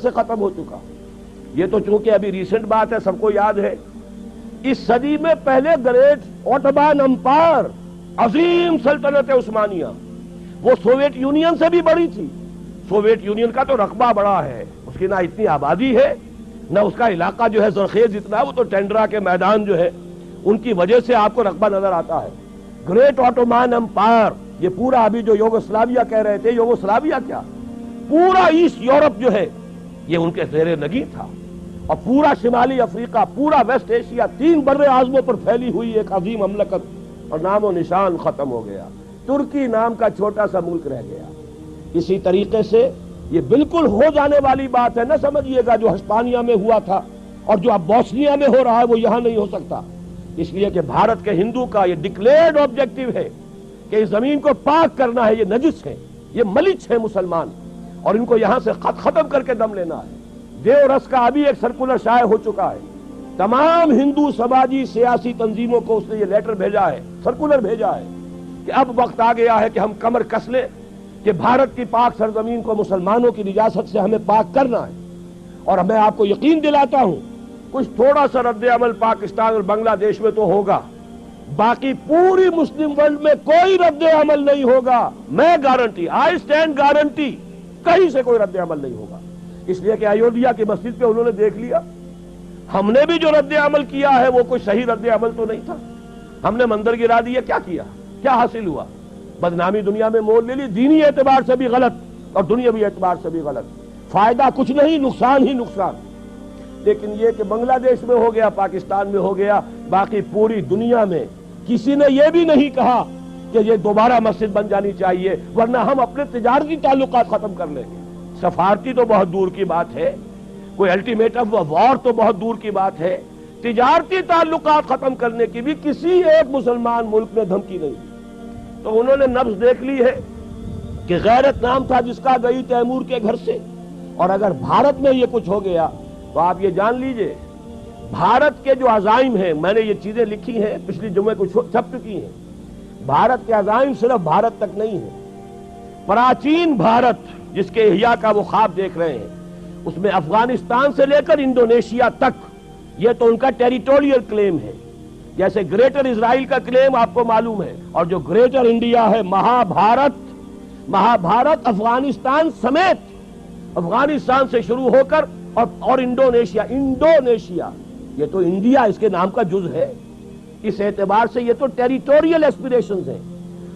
سے ختم ہو چکا. یہ تو چونکہ ابھی ریسنٹ بات ہے, سب کو یاد ہے, اس صدی میں پہلے گریٹ اوٹومان امپائر, عظیم سلطنت عثمانیہ, وہ سوویت یونین سے بھی بڑی تھی. سوویت یونین کا تو رقبہ بڑا ہے, اس کی نہ اتنی آبادی ہے نہ اس کا علاقہ جو ہے زرخیز اتنا, وہ تو ٹینڈرا کے میدان جو ہے ان کی وجہ سے آپ کو رقبہ نظر آتا ہے. گریٹ اوٹومان امپائر, یہ پورا ابھی جو یوگوسلاویہ کہہ رہے تھے, یوگوسلاویہ کیا, پورا ایسٹ یورپ جو ہے یہ ان کے زیر نگین تھا, اور پورا شمالی افریقہ, پورا ویسٹ ایشیا, 3 بر اعظموں پر پھیلی ہوئی ایک عظیم مملکت, اور نام و نشان ختم ہو گیا. ترکی نام کا چھوٹا سا ملک رہ گیا. اسی طریقے سے یہ بالکل ہو جانے والی بات ہے, نہ سمجھیے گا جو ہسپانیہ میں ہوا تھا اور جو اب بوسنیا میں ہو رہا ہے وہ یہاں نہیں ہو سکتا. اس لیے کہ بھارت کے ہندو کا یہ ڈکلیئرڈ آبجیکٹو ہے کہ اس زمین کو پاک کرنا ہے. یہ نجس ہے, یہ ملچ ہے مسلمان, اور ان کو یہاں سے ختم کر کے دم لینا ہے. دیو رس کا ابھی ایک سرکولر شائع ہو چکا ہے, تمام ہندو سماجی سیاسی تنظیموں کو اس نے یہ لیٹر بھیجا ہے, سرکولر بھیجا ہے کہ اب وقت آ گیا ہے کہ ہم کمر کس لیں کہ بھارت کی پاک سرزمین کو مسلمانوں کی نجاست سے ہمیں پاک کرنا ہے. اور میں آپ کو یقین دلاتا ہوں کچھ تھوڑا سا رد عمل پاکستان اور بنگلہ دیش میں تو ہوگا, باقی پوری مسلم ورلڈ میں کوئی رد عمل نہیں ہوگا. میں گارنٹی, آئی اسٹینڈ گارنٹی, کہیں سے کوئی رد عمل نہیں ہوگا. اس لیے کہ ایودھیا کی مسجد پہ انہوں نے دیکھ لیا, ہم نے بھی جو رد عمل کیا ہے وہ کوئی صحیح رد عمل تو نہیں تھا. ہم نے مندر گرا دیا, کیا کیا, کیا حاصل ہوا؟ بدنامی دنیا میں مول لے لی, دینی اعتبار سے بھی غلط اور دنیاوی اعتبار سے بھی غلط. فائدہ کچھ نہیں, نقصان ہی نقصان. لیکن یہ کہ بنگلہ دیش میں ہو گیا, پاکستان میں ہو گیا, باقی پوری دنیا میں کسی نے یہ بھی نہیں کہا کہ یہ دوبارہ مسجد بن جانی چاہیے, ورنہ ہم اپنے تجارتی تعلقات ختم کر لیں گے. سفارتی تو بہت دور کی بات ہے, کوئی الٹیمیٹم وار تو بہت دور کی بات ہے, تجارتی تعلقات ختم کرنے کی بھی کسی ایک مسلمان ملک نے دھمکی نہیں دی. تو انہوں نے نبض دیکھ لی ہے کہ غیرت نام تھا جس کا, گئی تیمور کے گھر سے. اور اگر بھارت میں یہ کچھ ہو گیا تو آپ یہ جان لیجئے بھارت کے جو عزائم ہیں, میں نے یہ چیزیں لکھی ہیں, پچھلی جمعے کو چھپ چکی ہیں, بھارت کے عزائم صرف بھارت تک نہیں ہیں. پراچین بھارت جس کے احیاء کا وہ خواب دیکھ رہے ہیں, اس میں افغانستان سے لے کر انڈونیشیا تک یہ تو ان کا ٹیریٹوریل کلیم ہے. جیسے گریٹر اسرائیل کا کلیم آپ کو معلوم ہے, اور جو گریٹر انڈیا ہے, مہابھارت افغانستان سمیت, افغانستان سے شروع ہو کر اور انڈونیشیا یہ تو انڈیا اس کے نام کا جز ہے. اس اعتبار سے یہ تو ٹیریٹوریل ایسپیریشنز ہیں.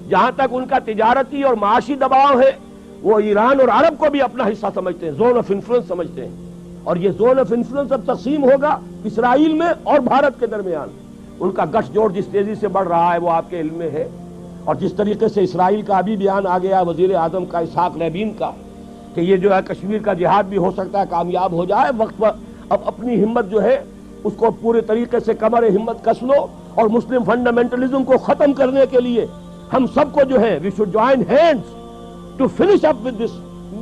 جہاں تک ان کا تجارتی اور معاشی دباؤ ہے, وہ ایران اور عرب کو بھی اپنا حصہ سمجھتے ہیں, زون آف انفلوئنس سمجھتے ہیں. اور یہ زون آف انفلوئنس اب تقسیم ہوگا اسرائیل میں اور بھارت کے درمیان. ان کا گٹھ جوڑ جس تیزی سے بڑھ رہا ہے وہ آپ کے علم میں ہے, اور جس طریقے سے اسرائیل کا ابھی بیان آ گیا وزیر اعظم کا اسحاق رابین کا کہ یہ جو ہے کشمیر کا جہاد بھی ہو سکتا ہے کامیاب ہو جائے. وقت پر اب اپنی ہمت جو ہے اس کو پورے طریقے سے کمر ہمت کس لو, اور مسلم فنڈامنٹلزم کو ختم کرنے کے لیے ہم سب کو جو ہے we should join hands to finish up with this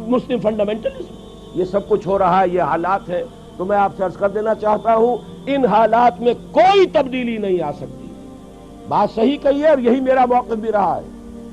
Muslim fundamentalism. یہ سب کچھ ہو رہا ہے, یہ حالات ہیں. تو میں آپ سے عرض کر دینا چاہتا ہوں ان حالات میں کوئی تبدیلی نہیں آ سکتی. بات صحیح کہی ہے اور یہی میرا موقف بھی رہا ہے.